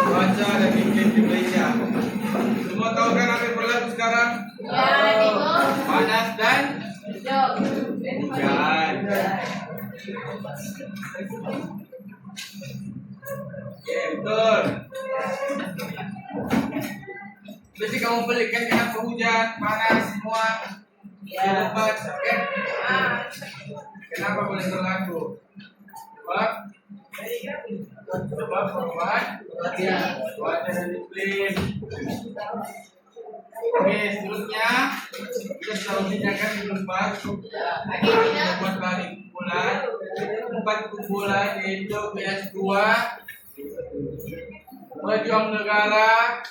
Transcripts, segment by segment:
Baca dan iklim di Malaysia. Semua tahu kan apa yang berlaku sekarang? Ya, Panas dan hidup. hujan. Oke, betul. Mesti kamu pelik kan kenapa hujan, panas semua. Lebat, sakit. Kenapa boleh berlaku? Sebab perubahan cuaca dan iklim. Oke, seterusnya kita sudah membincangkan di tempat membuat bahan kumpulan. 4 kumpulan yaitu PS2, Pejuang Negara,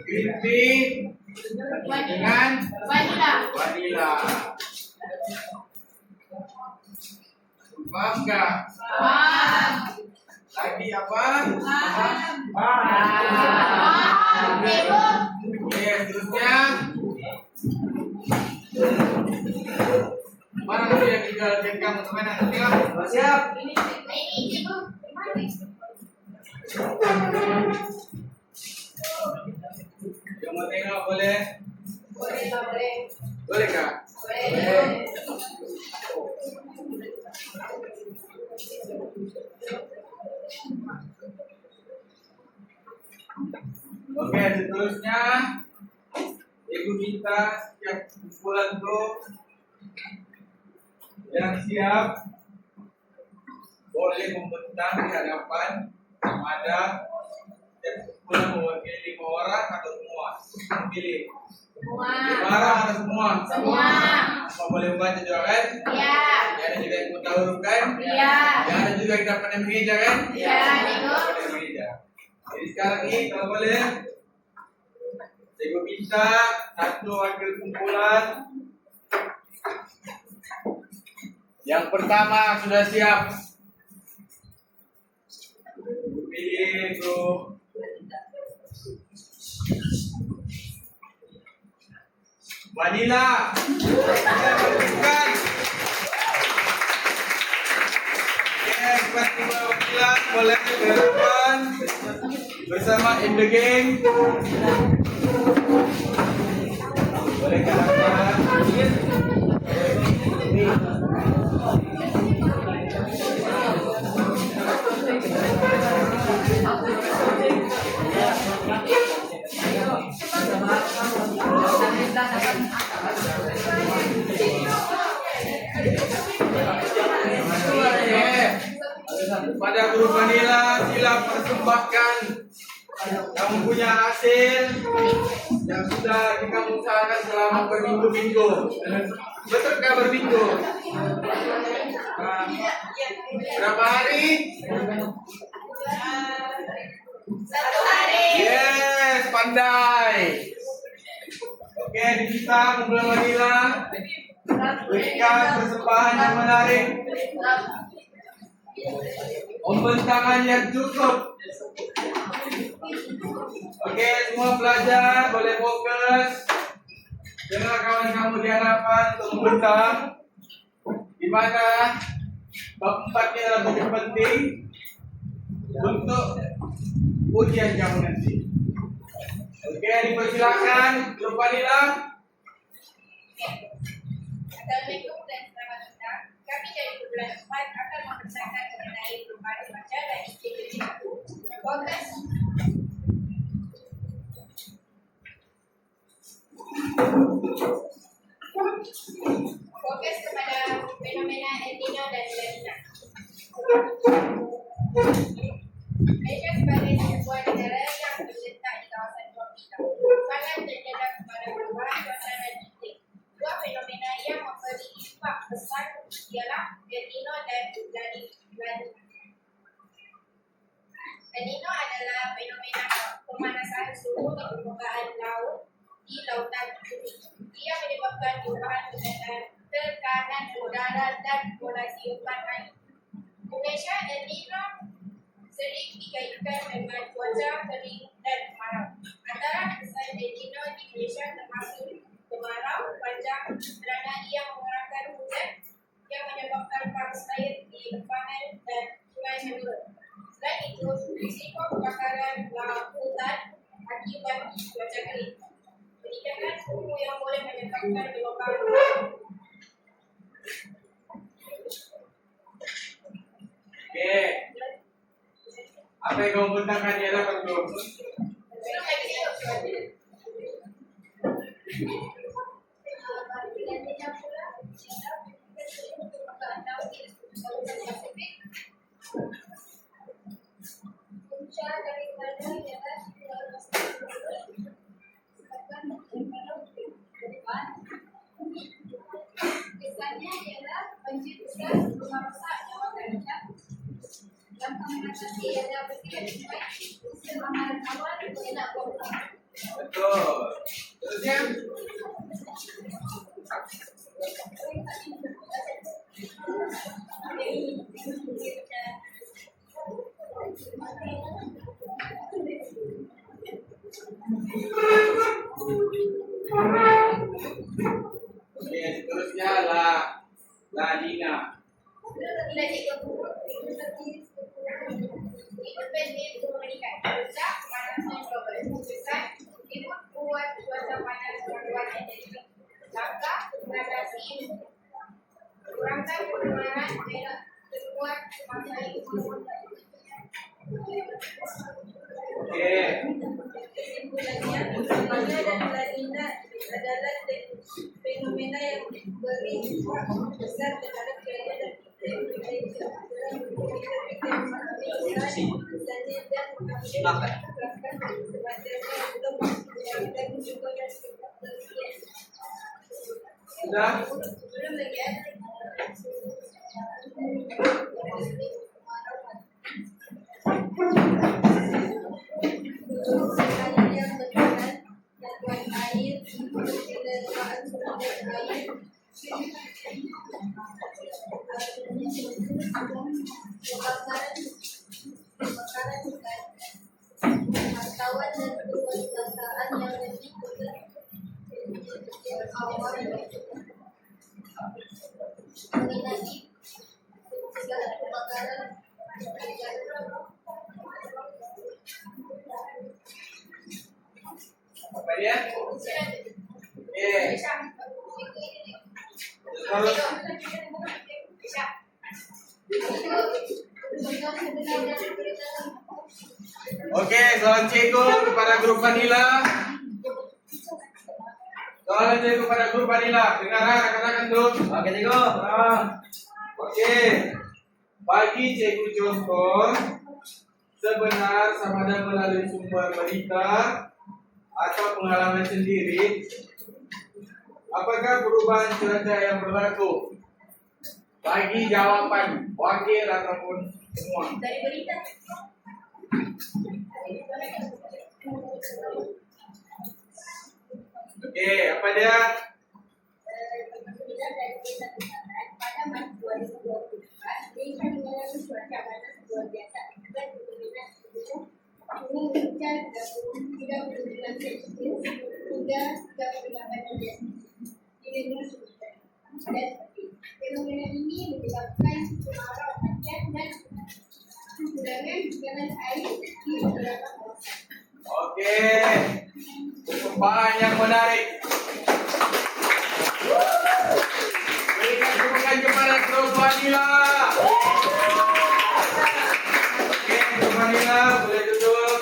Green Tea, dengan Vanilla. Paham nggak? Paham. Lagi apa? Paham. Oke, seterusnya mana nanti yang tinggal cek kamu teman nanti lah. Siap. Yang mau tengok boleh? Boleh kak? Oke, seterusnya ibu minta setiap kumpulan tuh yang siap boleh membentang di hadapan ada setiap kumpulan mewakili 5 orang atau semua. Pilih. 5 orang atau semua? Semua. Semua boleh membaca juga kan? Iya. Ya, ada juga yang tahu kan? Iya. Ya, ada juga yang dapat meja kan? Iya, Dapat meja. Jadi sekarang ini kalau boleh saya minta satu wakil kumpulan. Yang pertama sudah siap. Pilih grup. Vanilla. Bukan. Yes, wakilan boleh ke depan bersama in the game. Boleh ke depan. Pada grup Vanilla sila persembahkan kamu punya hasil yang sudah kamu usahakan selama berminggu-minggu. Betulkah berminggu? Berapa hari? 1 hari. Yes, pandai. Oke, di kita kumpulan Vanilla berikan persembahan yang menarik. Pembentangan yang cukup. Oke, semua pelajar boleh fokus. Dengar kawan kamu di hadapan untuk membentang. Di mana bab 4-nya adalah lebih penting untuk ujian kamu nanti. Oke, dipersilakan grup Vanilla. Assalamualaikum dan selamat datang. Kami dari kumpulan 4 akan mempersiapkan mengenai perubahan cuaca dan iklim. Fokus. di lautan bumi. Ia menyebabkan perubahan tekanan udara dan pola tiupan angin. Indonesia El Nino sering dikaitkan dengan cuaca kering dan kemarau. Antara kesan El Nino di Indonesia termasuk kemarau panjang kerana ia mengeluarkan hujan yang menyebabkan paras air di empangan dan sungai menurun. Selain itu, risiko kebakaran hutan akibat cuaca kering. Peningkatan suhu yang boleh menyebabkan gelombang. Oke. Apa yang kamu bentangkan di hadapan tuh? Kesannya ialah banjir besar, rumah rusak, nyawa terancam. Gampang mengatasi ialah bertindak cepat, usaha amalan awal, elak korban. Betul. Terusnya? Oke, seterusnya La Nina. Oke. Kesimpulannya, Lamanya dan La Nina adalah fenomena yang berdampak besar terhadap keadaan dan Sudah? belum lagi ya. Air yang berjalan, gangguan air, penerimaan sumber air, kebakaran hutan, pantauan dan kewaspadaan yang lebih awal, menghindari segala kebakaran. Apa dia? Oke. Oke, soalan cikgu kepada grup Vanilla. Soalan cikgu kepada grup Vanilla. Dengar katakan tuh. Oke, cikgu. Oke. Bagi cikgu contoh, sebenar sama ada melalui sumber berita atau pengalaman sendiri, apakah perubahan cuaca yang berlaku? Bagi jawaban wakil ataupun semua. Dari berita. Oke, apa dia? Pada Maret 2024, Indonesia mengalami cuaca panas luar biasa. Ini hujan 39 Celsius hingga 38 derajat di Indonesia. Dan fenomena ini menyebabkan kemarau panjang dan kekurangan genangan air di beberapa kawasan. Oke, percobaan yang menarik. Berikan dukungan kepada grup Vanilla. Oke, grup Vanilla boleh duduk.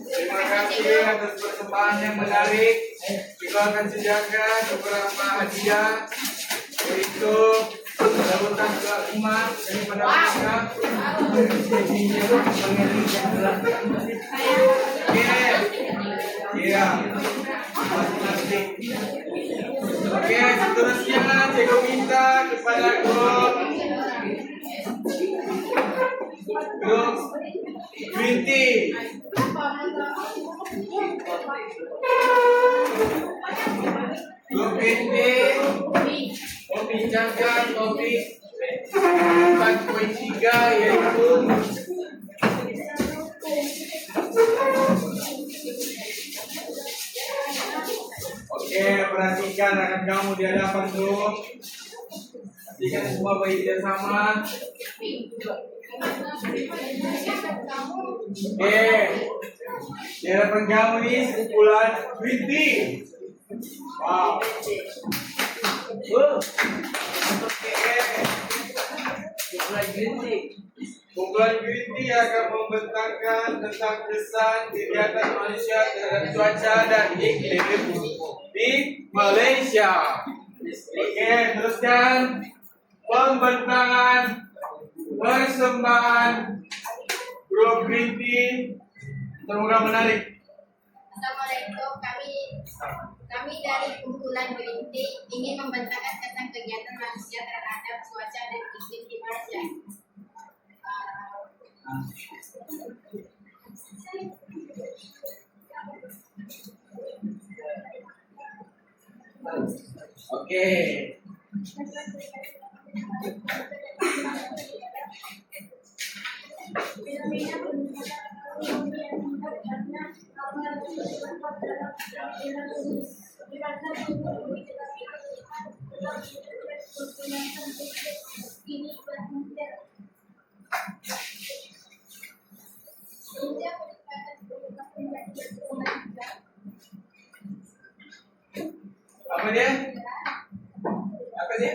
Terima kasih atas percobaan yang menarik. Kita akan sediakan beberapa hadiah, yaitu sambutan kelima daripada mereka. Iya, masing-masing. Oke, seterusnya saya minta kepada grup Green Tea. Grup inti membincangkan topik 4.3 yaitu oke, perhatikan rekan kamu di hadapan tuh. Pastikan semua baik sama. Oke, di hadapan kamu nih sekumpulan Winti. Wow. Kumpulan Winti akan membentangkan tentang kesan kegiatan manusia terhadap cuaca dan iklim di Malaysia. Oke, teruskan pembentangan persembahan grup Winti. Semoga menarik. Assalamualaikum, kami dari kumpulan Winti ingin membentangkan tentang kegiatan manusia terhadap cuaca dan iklim di Malaysia. Oke. Apa dia? Apa dia?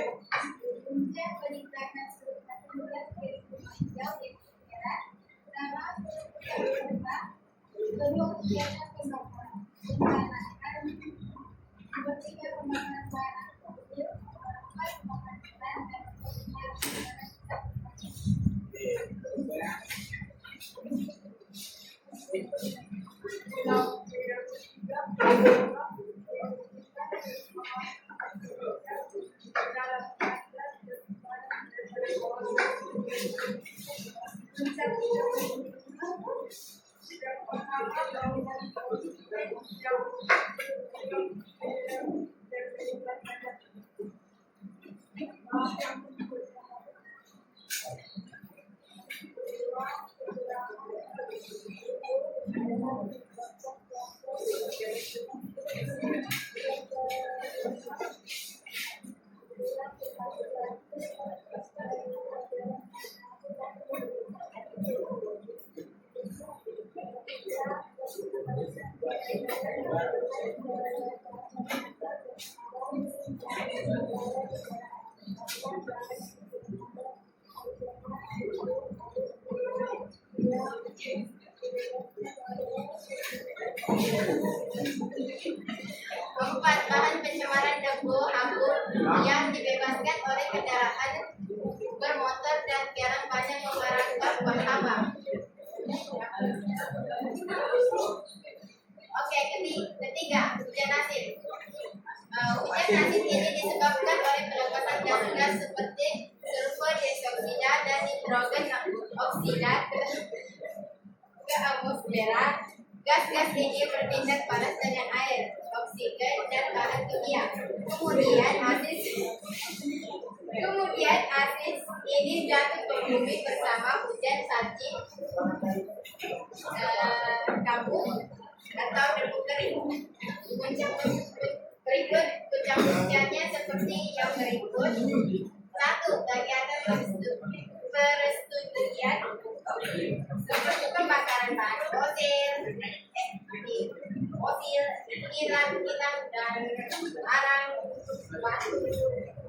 Keempat, bahan pencemaran debu hambur yang dibebaskan oleh kendaraan bermotor dan jarang banyak membarankan buang hama. Oke, ketiga, hujan asin. Hujan asin ini disebabkan oleh pelepasan gas-gas seperti sulfur dioksida dan hidrogen oksida ke atmosfer. Gas-gas ini bertindak panas dengan air, oksigen, dan bahan kimia. Kemudian asis ini jatuh ke bumi bersama hujan salji, kabut, atau debu kering. Berikut puncak hujannya seperti yang berikut. 1. Kegiatan persetujuan seperti pembakaran bahan fosil, kilang, dan arang batu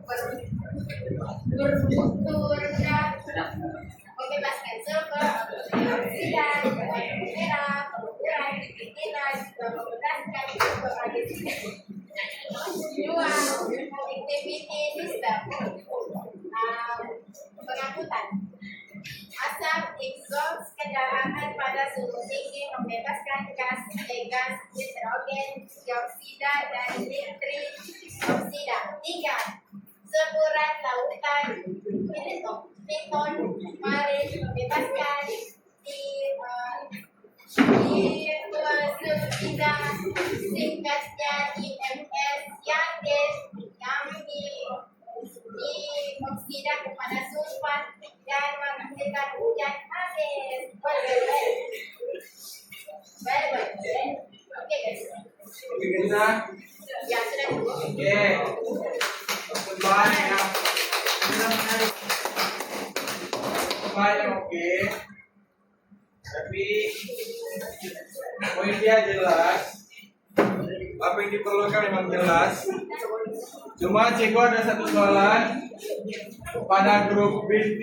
berturunkan membebaskan sulfur, dioksida, merah, uran, dan membebaskan berbagai jenis. 2. Activity system pengangkutan. Asap exhaust kendaraan pada suhu tinggi membebaskan gas nitrogen dioksida dan nitrit oksida. 3. Semburan lautan piton Oke. Percobaan yang oke. Tapi poin dia jelas. Apa yang diperlukan memang jelas. Cuma Ceko ada satu soalan pada grup BT.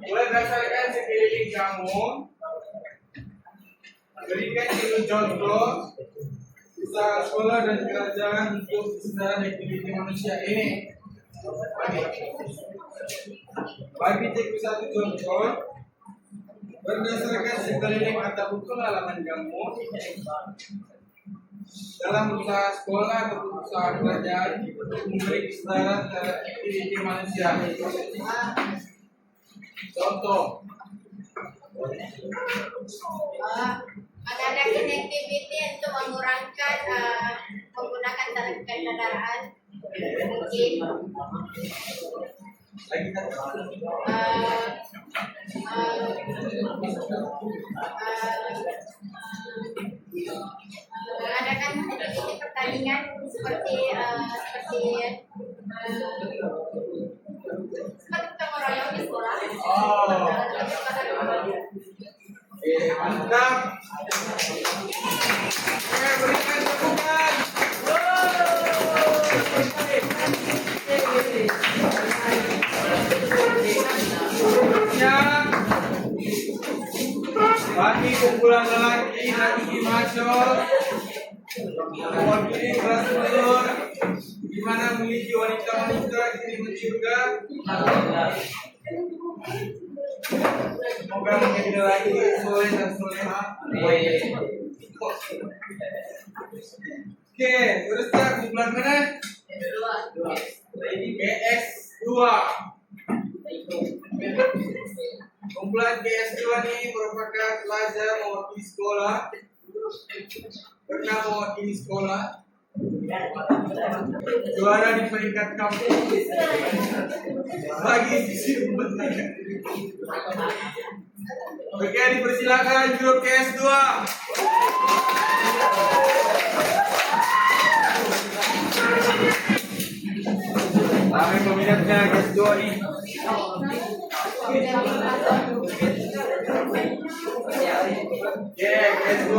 Mulai berdasarkan sekeliling kamu, berikan contoh usaha sekolah dan kerajaan untuk kesetaraan ekonomi manusia ini. Bagi Ceko satu contoh berdasarkan sekeliling atau buku halaman kamu dalam usaha sekolah atau usaha kerajaan untuk memberi kesetaraan terhadap ekonomi manusia. Contoh, mengadakan aktiviti untuk mengurangkan menggunakan kendaraan mungkin mengadakan aktiviti pertandingan seperti ketemu royong di sekolah. Mantap. Berikan tepukan. Bagi kumpulan lelaki Nabi Masol mewakili kelas telur di mana memiliki wanita-wanita kiriman surga. Semoga menjadi lelaki soleh dan soleha. Oke, terusnya kumpulan mana? GS 2. Kumpulan GS2 ini merupakan pelajar mewakili sekolah. Pernah mewakili sekolah. Juara di peringkat kampus bagi sisi kepentingan. Oke, dipersilakan grup GS2. Ramai peminatnya GS2 ini. GS2.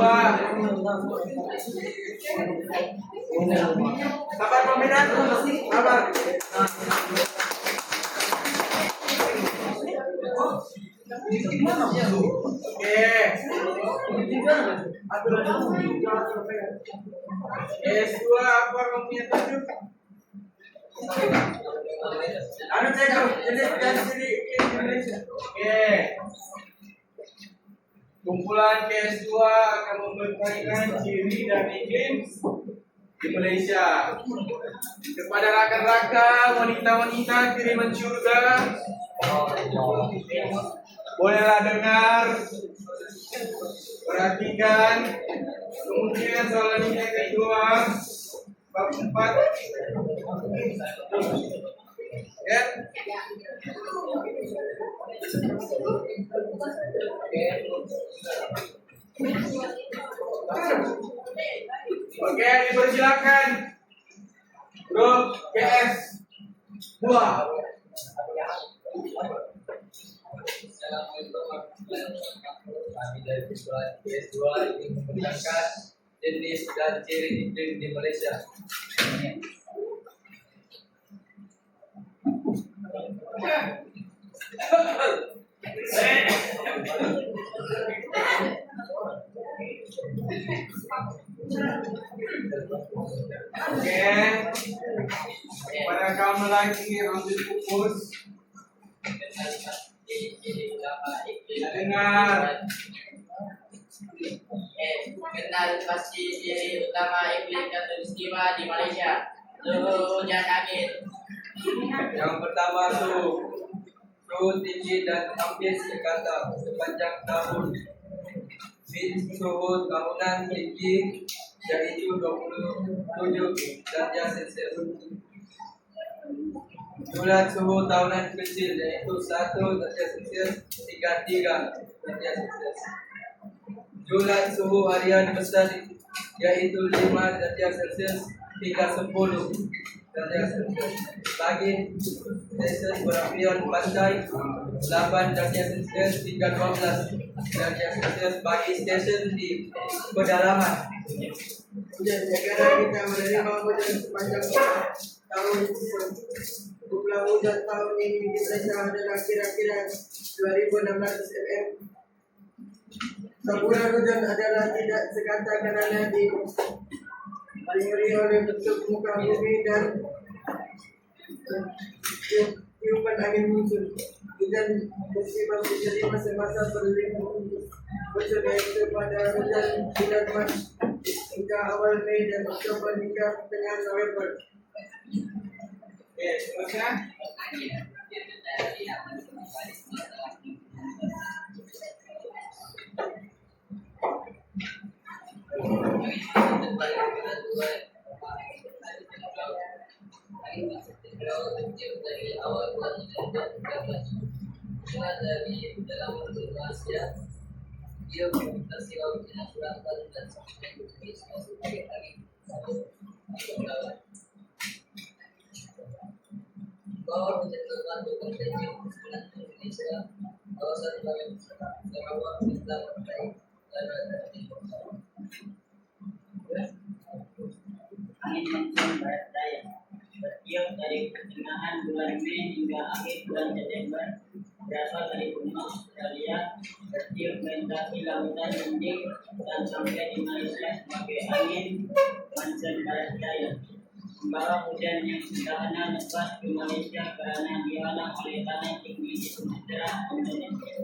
Sabar peminat, sabar. Oke. GS2 apa kamu punya tunjuk? Anu cek jadi Indonesia. Oke. Kumpulan GS2 akan memberikan ciri dan iklim di Malaysia kepada rakan-rakan wanita-wanita kiriman surga. Bolehlah dengar, perhatikan, kemudian soalan yang kedua bab 4 ya. Oke, dipersilakan grup GS 2. Kami dari sekolah GS2 ingin memperkenalkan jenis dan ciri iklim di Malaysia. Oke, pada kaum lagi ambil fokus. Dengar. Kenal pasti ciri utama iklim khatulistiwa di Malaysia. Suhu dan angin. Yang pertama Suhu tinggi dan hampir sekata sepanjang tahun. Suhu tahunan tinggi yaitu 27 derajat Celcius. Bulan suhu tahunan kecil yaitu 1 derajat Celcius hingga 3 derajat Celcius. Jumlah suhu harian besar yaitu 5 derajat Celcius hingga 10 derajat Celcius. Bagi stesen berapian pantai 8 derajat Celcius hingga 12 derajat Celcius. Bagi stesen di pedalaman. Hujan negara kita menerima hujan sepanjang tahun. Jumlah hujan tahun ini diperkirakan adalah kira-kira 2.600 mm. Saluran hujan adalah tidak sekata karena diiringi oleh bentuk muka bumi dan tiupan angin muncul. Hujan musiman menjadi masa-masa berlimpah muncul yaitu pada hujan bulan Maret hingga awal Mei dan Oktober hingga tengah November. Oke, seterusnya. Dia memutasi laut dengan selatan dan sampai Indonesia sebagai hari bahwa hujan lebat berpotensi menyebabkan Indonesia kawasan bagian Sarawak Selatan Pantai dan Timur. Angin monsun barat daya bertiup dari pertengahan bulan Mei hingga akhir bulan September, berasal dari benua Australia, bertiup melintasi lautan Indik dan sampai di Malaysia sebagai angin monsun barat daya, membawa hujan yang sederhana lebat ke Malaysia karena dihalang oleh tanah tinggi di Sumatera, Indonesia.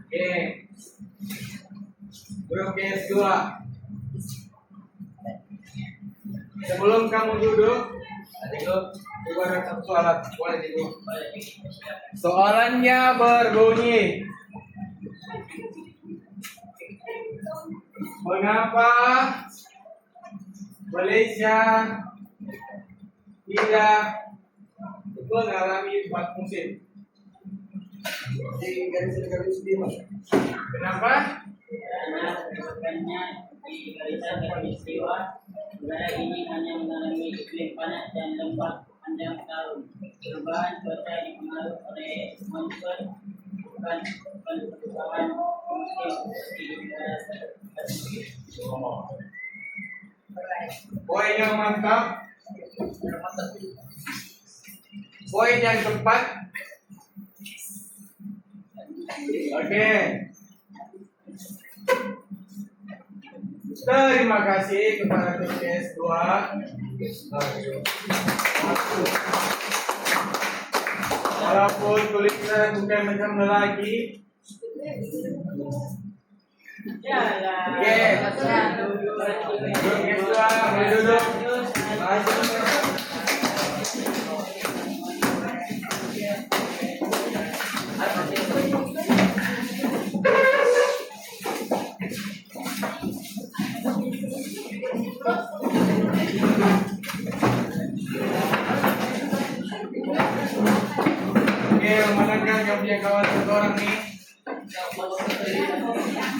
Oke. Grup PS2. Sebelum kamu duduk, coba ada satu soalan, boleh duduk. Soalannya berbunyi, mengapa Malaysia tidak mengalami 4 musim? Jadi garis lima. Kenapa? Karena kehidupannya di garisan khatulistiwa, negara ini hanya mengalami iklim panas dan lembab panjang tahun. Perubahan cuaca dipengaruhi oleh monsun, bukan perubahan musim seperti di negara tersebut. Poin yang mantap. Poin yang tepat. Oke. Terima kasih kepada TPS 2. Walaupun tulisan bukan macam lelaki. Oke. TPS 2 boleh duduk. Oke, memandangkan yang punya kawan satu orang nih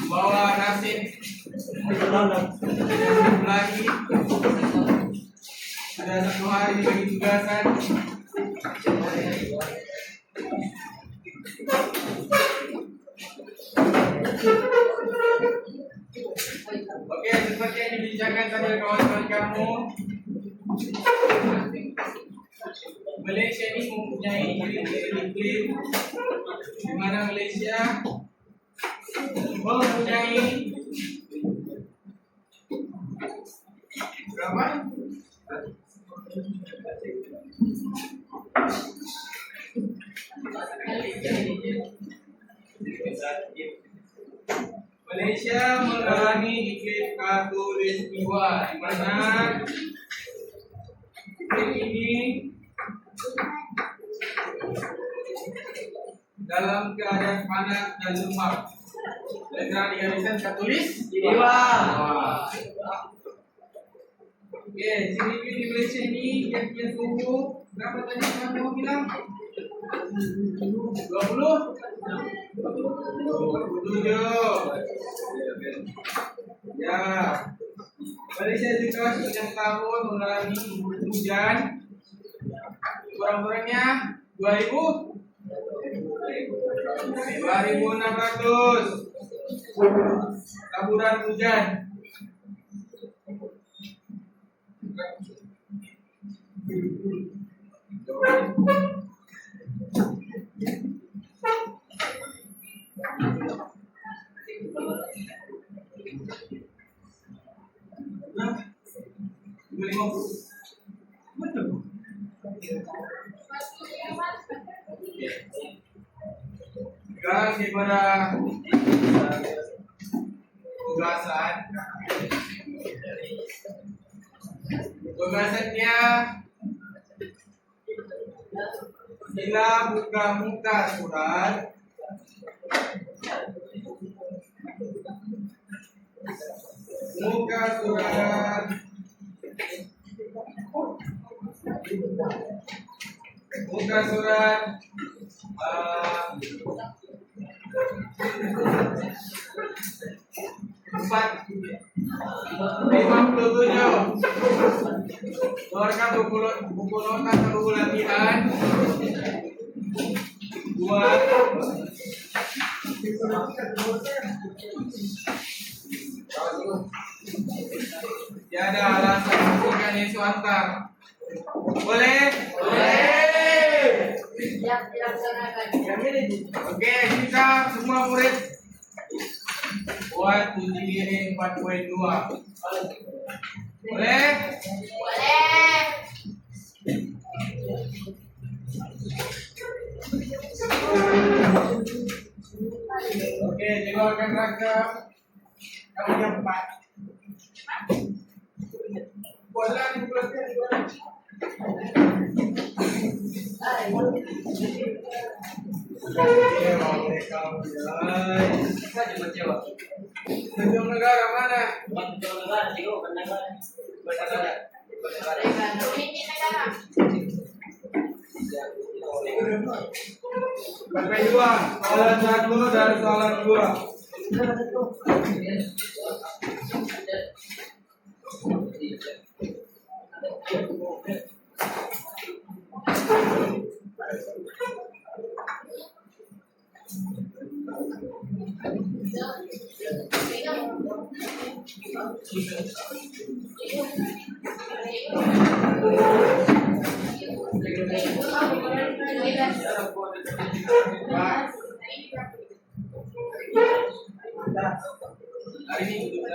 bawa nasib lagi, ada satu hari dibagi tugasan. Oke, seperti yang dibincangkan tadi oleh kawan-kawan kamu, Malaysia ini mempunyai iklim di mana Malaysia mempunyai berapa? Malaysia mengalami iklim khatulistiwa di mana iklim ini dalam keadaan panas dan lembab. Negara di garisan khatulistiwa. Oke, sini di Malaysia ini yang punya suhu berapa tadi kamu bilang? Ya, Malaysia juga sepanjang tahun mengalami hujan kurang-kurangnya 2.600 taburan hujan. Sekarang daripada tugasannya bila buka muka surat empat 57 keluarkan buku nota buku latihan buat tiada alasan bukan Yesus antar. Boleh? Oke, kita semua murid buat uji diri 4.2. Boleh? Oke, jelaskan ragam. Kamu yang 4. Bola di belakang. Oke, mau mereka mulai. Kita cuma jawab. Sejauh negara mana? Pakai 2, soalan 1 dan soalan 2. Hari ini 17.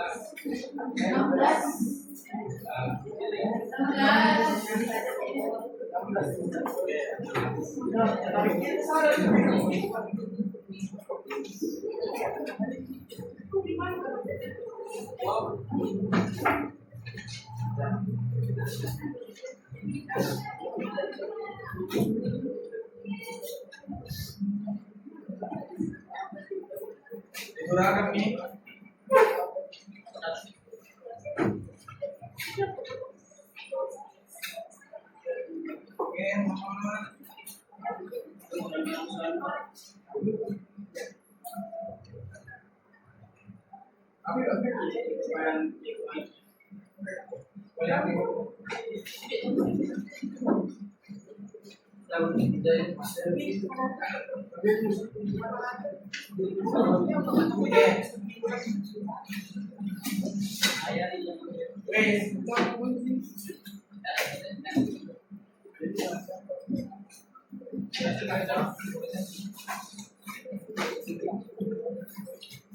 Kurang nih. Oke,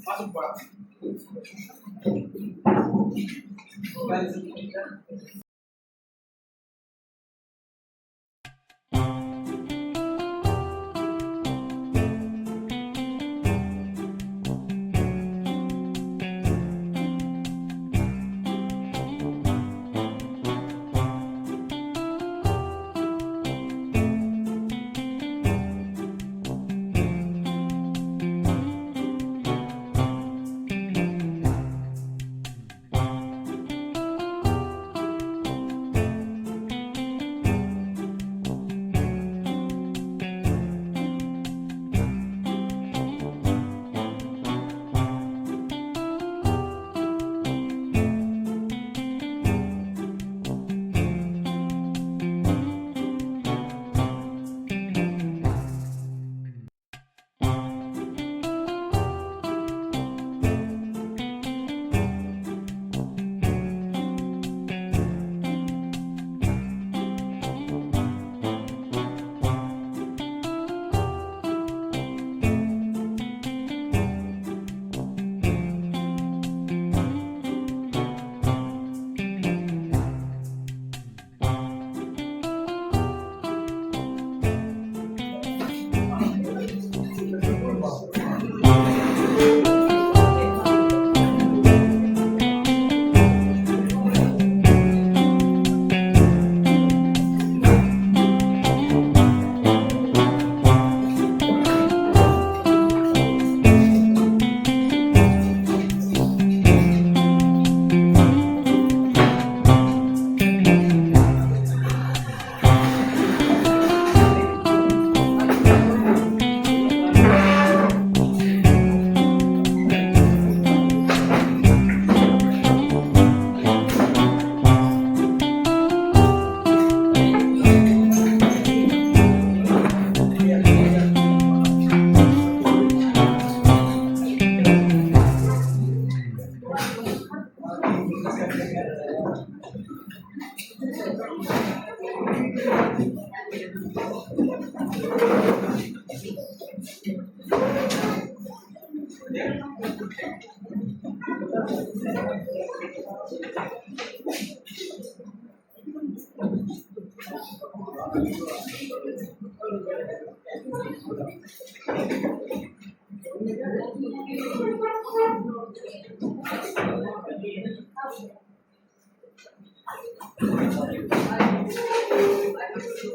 masuk Pak.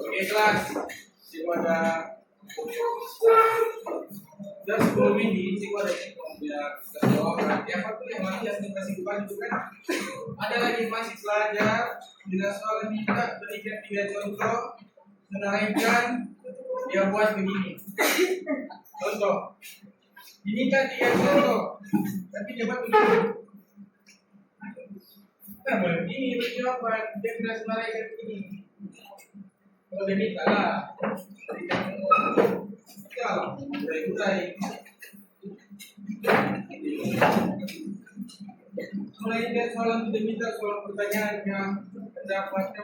Oke kelas, pada dan 10 ini sih ada yang jawab yang apa yang lagi yang dikasih bukan itu kan ada lagi masih pelajar bila soal ini kita berikan 3 contoh menaikkan dia buat begini contoh ini kan 3 contoh tapi coba begini nah boleh begini jawaban dia tidak menaikkan begini kalau dia minta lah kalau urai melainkan soal tidak minta soal pertanyaannya pendapatnya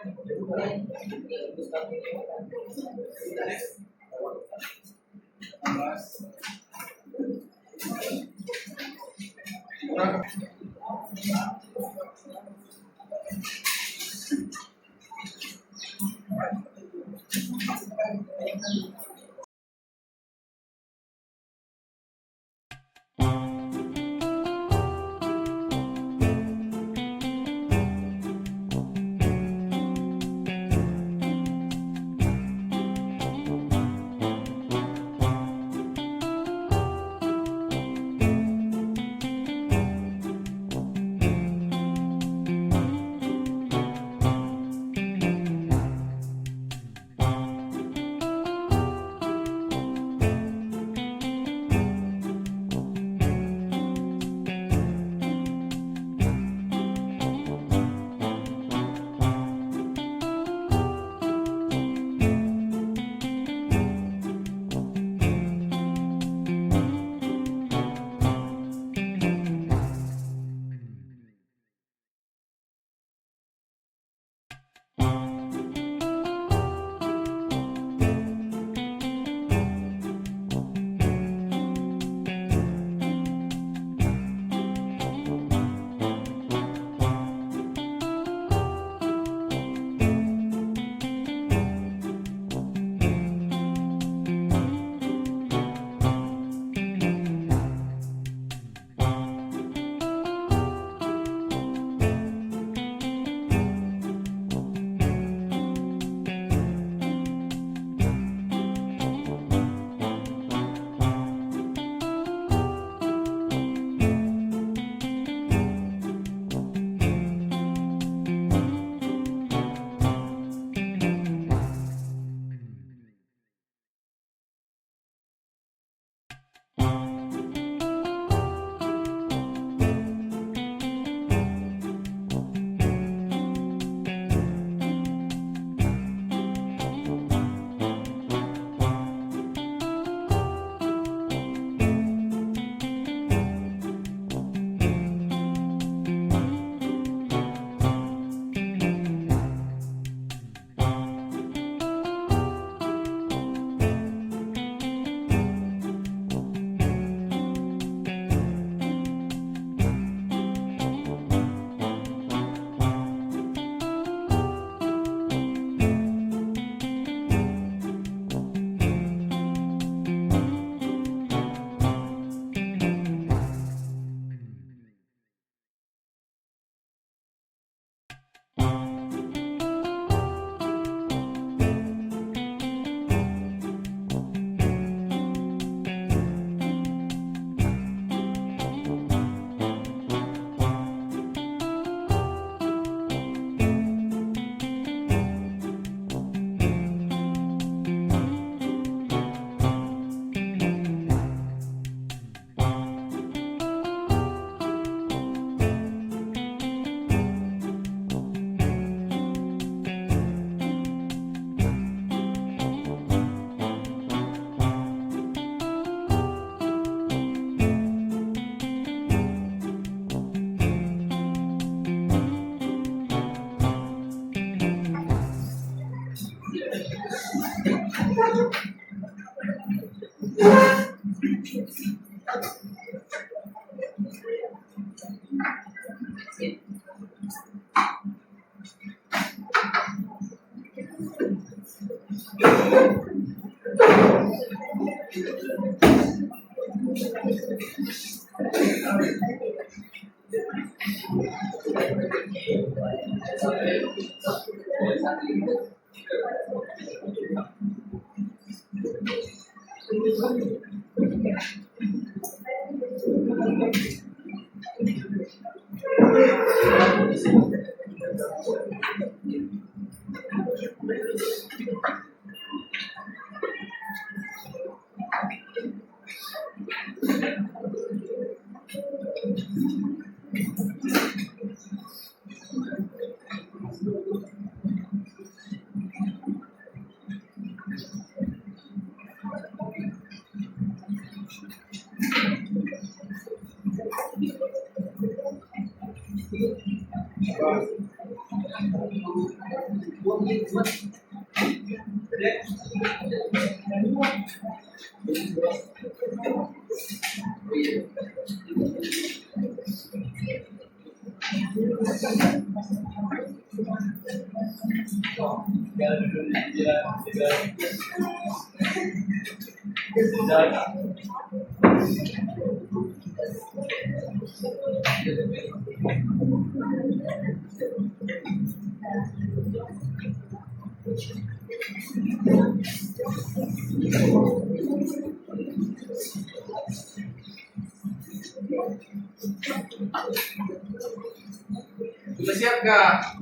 Sudah siap gak?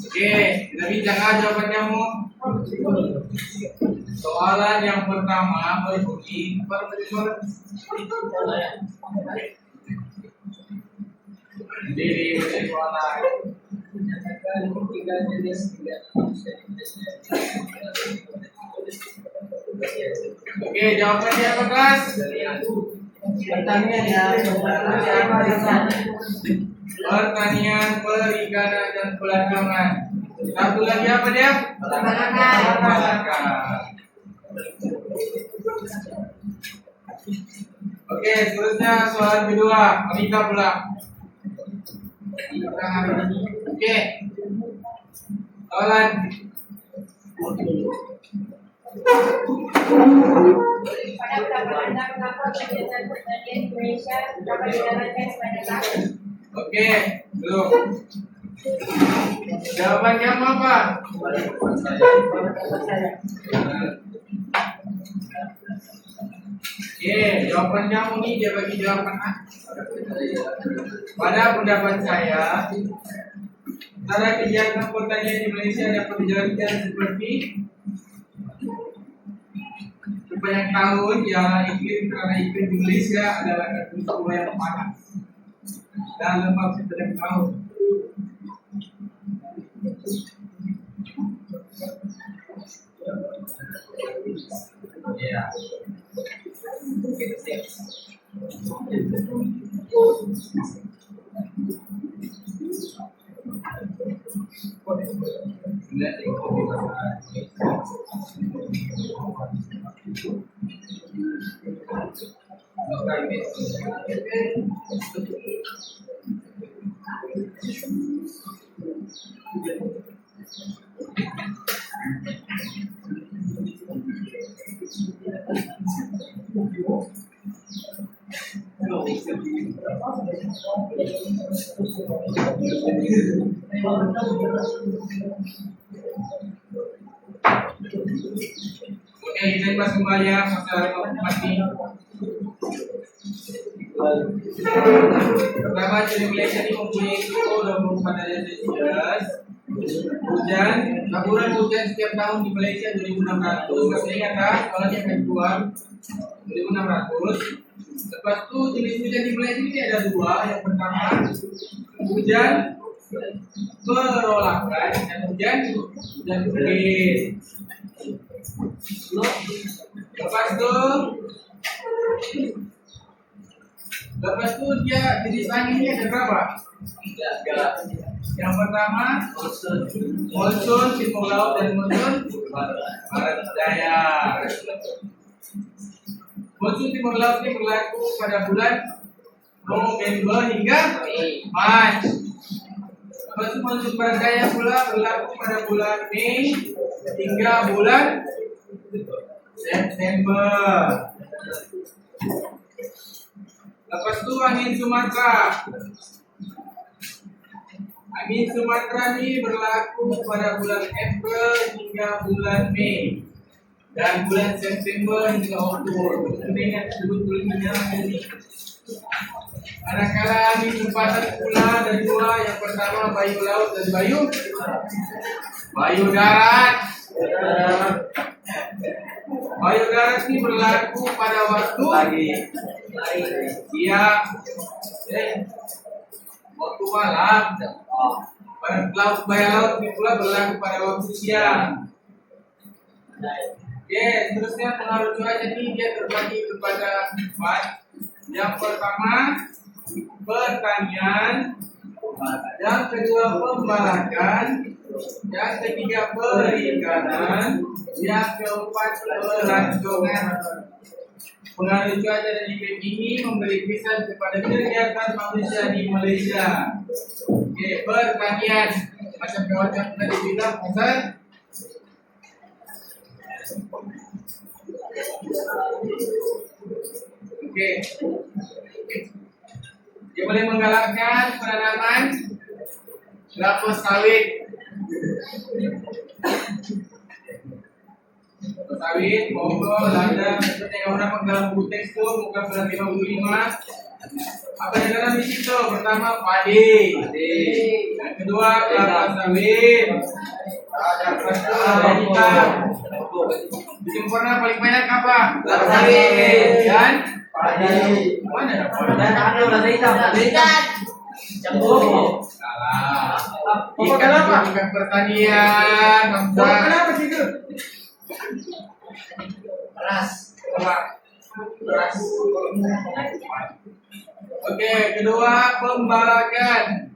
Oke, kita bincang jawabannya mu. Soalan yang pertama berbunyi diri soalan. Oke, jawabannya apa kelas? Pertanian, perikanan, dan pelancongan. Satu lagi apa dia? Peternakan. Oke, seterusnya soalan kedua. Wanita pula. Oke. Soalan. Pada berapa anda mengapa kegiatan pertanian Indonesia dapat dijalankan sepanjang tahun? Oke, belum. Jawaban kamu apa? Oke, jawaban kamu nih dia bagi jawaban A. Pada pendapat saya, cara kegiatan pertanian di Malaysia dapat dijalankan seperti sepanjang tahun ya iklim, karena iklim di Malaysia adalah iklim yang panas dan lembab sepanjang tahun. Ya. Oke, kita bahas kembali ya masalah informasi. Pertama, jadi Malaysia ini mempunyai suhu 24 derajat Celcius. Taburan hujan setiap tahun di Malaysia 2.600. Masih ingat tak? Kalau yang kedua 2.600. Lepas itu jenis hujan di Malaysia ini ada dua. Yang pertama hujan berolakan dan hujan bukit. Lepas itu dia jenis anginnya ada berapa? Yang pertama monsun timur laut dan monsun barat daya. Monsun timur laut ini berlaku pada bulan November hingga Mac. Lepas itu monsun barat daya pula berlaku pada bulan Mei hingga bulan September. Lepas itu angin Sumatera. Angin Sumatera ini berlaku pada bulan April hingga bulan Mei dan bulan September hingga Oktober. Ingat sebetulnya ini. Manakala angin tempatan pula ada dua. Yang pertama bayu laut dan bayu darat. Bayu darat ini berlaku pada waktu waktu malam. Bayu laut ini pula berlaku pada waktu siang. Oke, seterusnya pengaruh cuaca ini dia terbagi kepada 4. Yang pertama pertanian, yang kedua pembalakan, yang ketiga perikanan, yang keempat pelancongan. Pengaruh cuaca dan iklim ini memberi kesan kepada kegiatan manusia di Malaysia. Oke, pertanian macam kawan-kawan tadi bilang, Hasan. Oke, dia boleh menggalakkan penanaman kelapa sawit. Sawit, monggo, lada, yang orang dalam buku tekstur muka surat 55. Apa yang dalam di situ? Pertama padi. Yang kedua kelapa sawit. Ada hitam. Di sempurna paling banyak apa? Kelapa sawit dan padi. Mana ada padi? Dan ada lada hitam. Campur. Salah. Ikan pertanian. Kenapa sih itu? Beras. Oke, kedua pembalakan.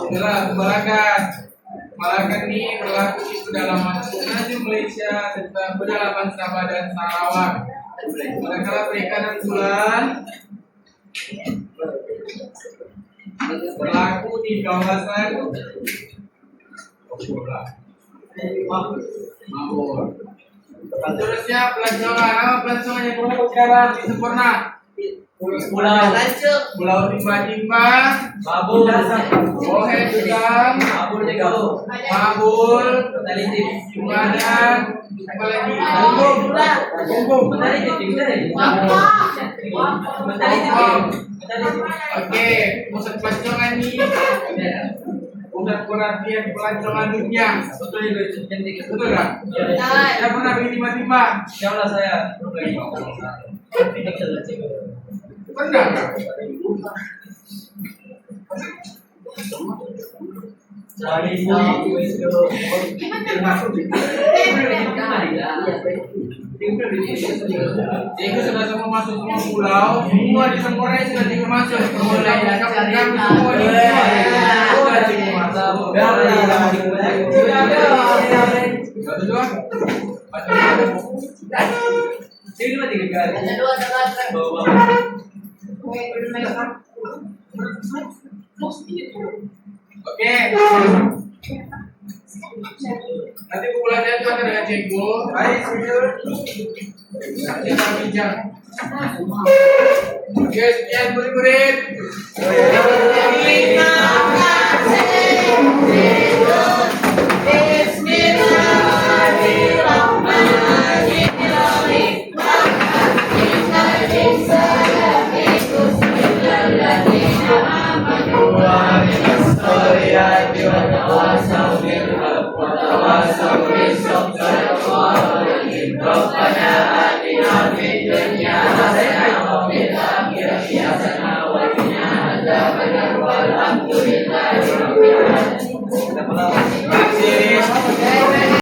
Itulah pembalakan. Pembalakan ini berlaku di pedalaman Sungai Malaysia serta pedalaman Sabah dan Sarawak. Manakala perikanan bulan berlaku di kawasan Mabur. Seterusnya pelancongan. Apa pelancongan yang berlaku sekarang di Sempurna? Pulau Timba-Timba, Mabul, Bohe Tukang, Mabul, Simpadan, Oke, pusat pelancongan ini pusat perhatian pelancongan dunia. Betul nggak? Saya pernah pergi Timba-Timba. Siapa saya? Pernah nggak? Itu sudah semua masuk semua pulau, semua di Sempurna sudah tinggal masuk. Mulai dari kampung semua di sudah tinggal masuk. Satu dua. Ini cuma 3 kali. Oke. Nanti pukulannya itu akan dengan jenggo. Baik, senior. Nanti akan bincang. Oke, sekian murid-murid. Kita